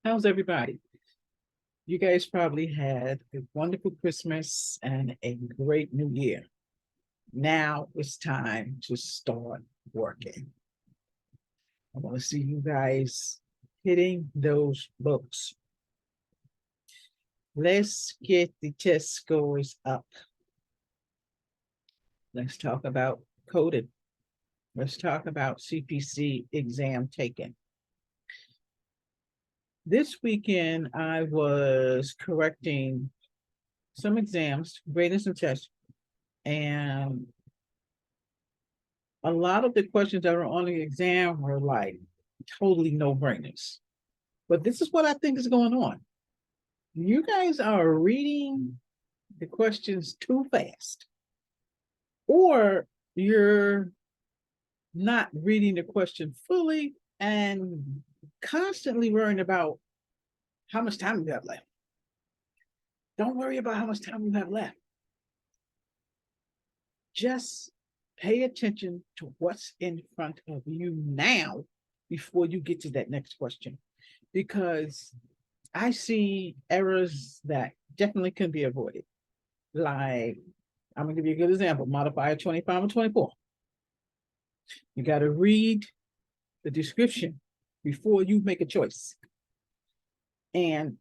How's everybody? You guys probably had a wonderful Christmas and a great New Year. Now it's time to start working. I want to see you guys hitting those books. Let's get the test scores up. Let's talk about coding. Let's talk about CPC exam taken. This weekend, I was correcting some exams, grading some tests, and a lot of the questions that were on the exam were like totally no-brainers. But this is what I think is going on. You guys are reading the questions too fast, or you're not reading the question fully and constantly worrying about how much time you have left. Don't worry about how much time you have left. Just pay attention to what's in front of you now before you get to that next question. Because I see errors that definitely can be avoided. Like, I'm going to give you a good example, modifier 25 and 24. You got to read the description before you make a choice. And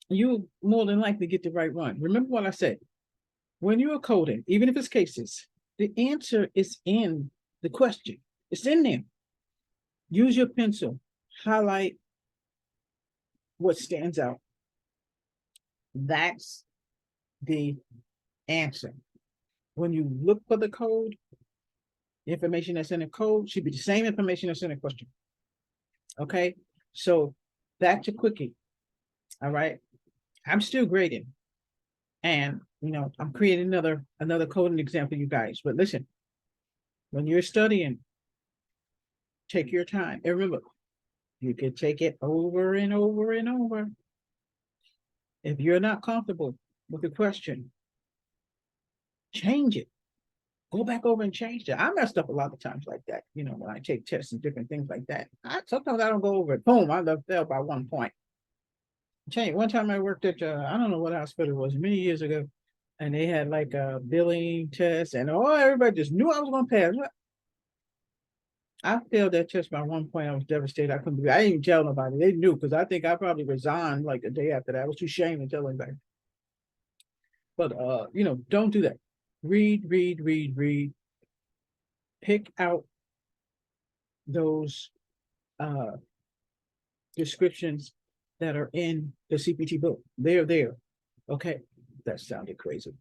you more than likely get the right one. Remember what I said. When you are coding, even if it's cases, the answer is in the question. It's in there. Use your pencil, highlight what stands out. That's the answer. When you look for the code, the information that's in the code should be the same information that's in the question. Okay, so back to quickie. All right, I'm still grading, and I'm creating another coding example, you guys. But listen, when you're studying, take your time. And remember, you can take it over and over and over. If you're not comfortable with the question, change it. Go back over and change it. I messed up a lot of times like that. When I take tests and different things like that. Sometimes I don't go over it. Boom, I fell by 1 point. Change. One time I worked at I don't know what hospital it was many years ago, and they had like a billing test, and everybody just knew I was going to pass. I failed that test by 1 point. I was devastated. I couldn't believe it. I didn't even tell nobody. They knew because I think I probably resigned like the day after that. I was too ashamed to tell anybody. But don't do that. Read, read, read, read. Pick out those descriptions that are in the CPT book. They're there. Okay. That sounded crazy.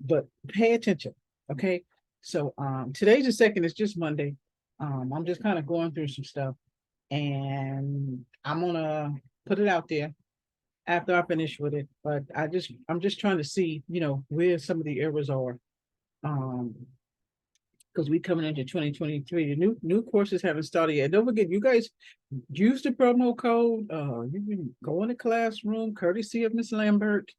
But pay attention. Okay. So today's the second, it's just Monday. I'm just kind of going through some stuff, and I'm gonna put it out there after I finish with it. But I'm just trying to see, where some of the errors are. Because we coming into 2023. The new courses haven't started yet. Don't forget, you guys use the promo code. You can go in the classroom, courtesy of Miss Lambert.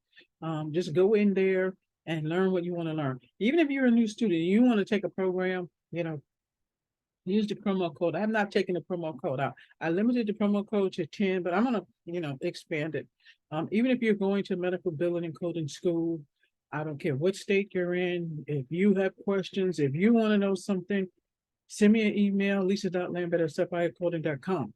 Just go in there and learn what you want to learn. Even if you're a new student, you want to take a program, use the promo code. I have not taken the promo code out. I limited the promo code to 10, but I'm gonna, expand it. Even if you're going to medical billing and coding school, I don't care what state you're in. If you have questions, if you want to know something, send me an email, lisa.lambert@sapphirecoding.com.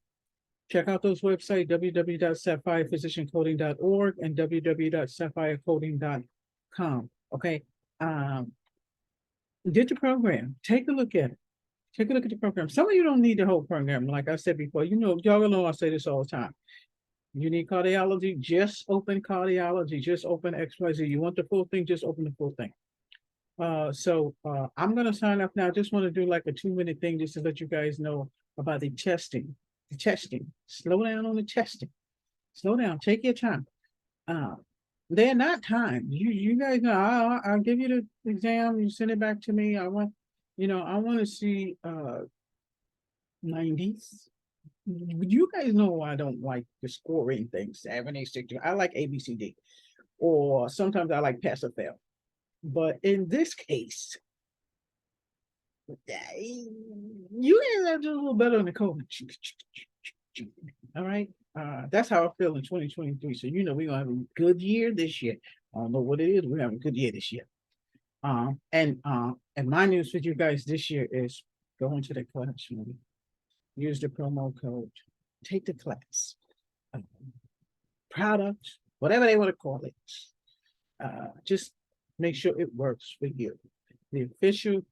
Check out those websites, www.sapphirephysiciancoding.org and www.sapphirecoding.com. Okay. Get the program. Take a look at it. Take a look at the program. Some of you don't need the whole program. Like I said before, y'all know I say this all the time. You need cardiology, just open cardiology, just open XYZ. You want the full thing, just open the full thing. So I'm going to sign up now. I just want to do like a 2-minute thing just to let you guys know about the testing. The testing. Slow down on the testing. Slow down. Take your time. They're not timed. You guys know, I'll give you the exam. You send it back to me. I want to see 90s. You guys know I don't like the scoring thing, 7, 8, 6. I like ABCD, or sometimes I like pass or fail. But in this case, you guys have to do a little better in the code. All right. That's how I feel in 2023. So we're gonna have a good year this year. I don't know what it is. We're having a good year this year. And my news for you guys this year is go into the classroom, use the promo code, take the class, uh, product, whatever they want to call it. Just make sure it works for you. The official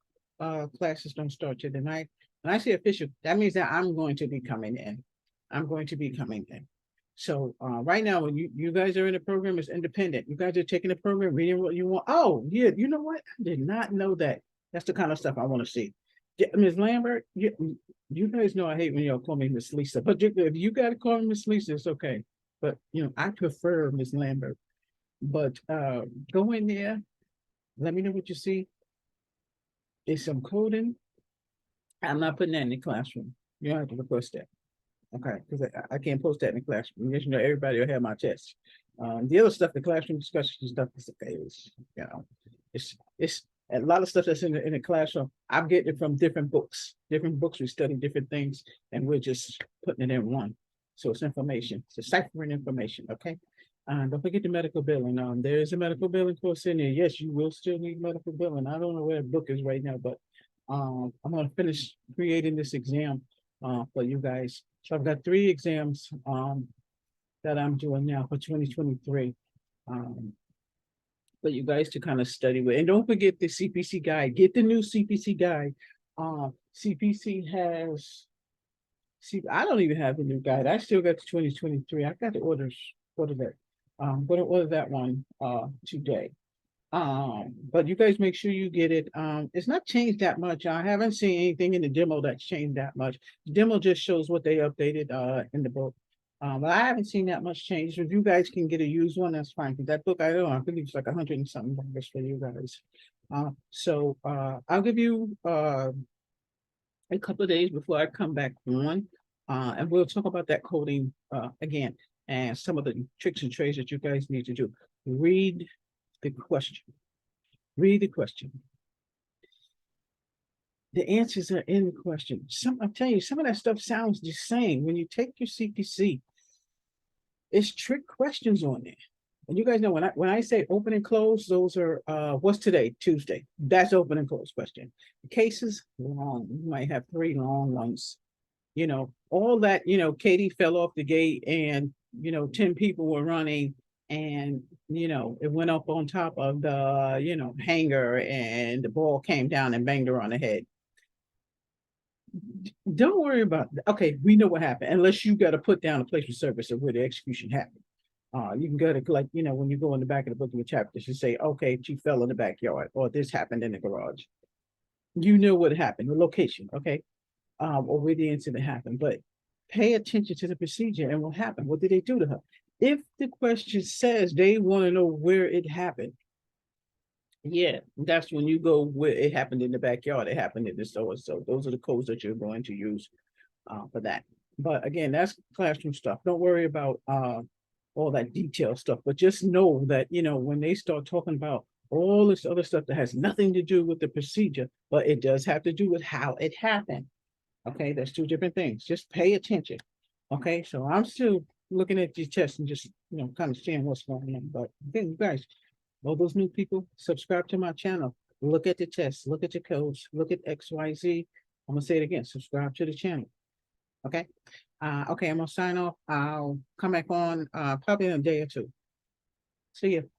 classes don't start till tonight. When I say official, that means that I'm going to be coming in. I'm going to be coming in. So right now, when you guys are in the program, it's independent. You guys are taking the program, reading what you want. Oh, yeah, you know what? I did not know that. That's the kind of stuff I want to see. Yeah, Ms. Lambert, you guys know I hate when y'all call me Miss Lisa, but if you got to call me Miss Lisa, it's okay. But I prefer Miss Lambert. But go in there, let me know what you see. It's some coding. I'm not putting that in the classroom. You don't have to request that. Okay, because I can't post that in the classroom. Because everybody will have my test. The other stuff, the classroom discussion stuff, is okay. It's a lot of stuff that's in the classroom. I'm getting it from different books. Different books we study different things, and we're just putting it in one. So it's information. It's deciphering information. Okay. Don't forget the medical billing. There is a medical billing course in there. Yes, you will still need medical billing. I don't know where the book is right now, but I'm going to finish creating this exam for you guys. So I've got 3 exams that I'm doing now for 2023 for you guys to kind of study with. And don't forget the CPC guide. Get the new CPC guide. CPC has, see, I don't even have the new guide. I still got the 2023. I got to order that. I'm going to order that one today. But you guys make sure you get it. It's not changed that much. I haven't seen anything in the demo that's changed that much. The demo just shows what they updated in the book. But I haven't seen that much change. If you guys can get a used one, that's fine. Because that book, I don't know, I believe it's like 100 and something dollars for you guys. So I'll give you a couple of days before I come back on, and we'll talk about that coding again and some of the tricks and trades that you guys need to do. Read the question. Read the question. The answers are in the question. I'm telling you, some of that stuff sounds the same. When you take your CPC, it's trick questions on there. And you guys know when I say open and close, those are what's today? Tuesday. That's open and close question. The cases long. You might have 3 long ones. All that, Katie fell off the gate and 10 people were running and it went up on top of the hanger and the ball came down and banged her on the head. Don't worry about that. Okay, we know what happened, unless you got to put down a place of service of where the execution happened. You can go to, like, when you go in the back of the book of the chapter, you say, okay, she fell in the backyard, or this happened in the garage. You know what happened, the location, okay, or where the incident happened. But pay attention to the procedure and what happened. What did they do to her? If the question says they want to know where it happened, yeah, that's when you go where it happened in the backyard. It happened in the store. So those are the codes that you're going to use for that. But again, that's classroom stuff. Don't worry about all that detailed stuff, but just know that, when they start talking about all this other stuff that has nothing to do with the procedure, but it does have to do with how it happened. Okay, that's 2 different things. Just pay attention. Okay, so I'm still looking at your test and just, kind of seeing what's going on. But again, you guys, all those new people, subscribe to my channel. Look at the tests, look at the codes, look at XYZ. I'm gonna say it again, subscribe to the channel. Okay. Okay, I'm gonna sign off. I'll come back on probably in a day or 2. See you.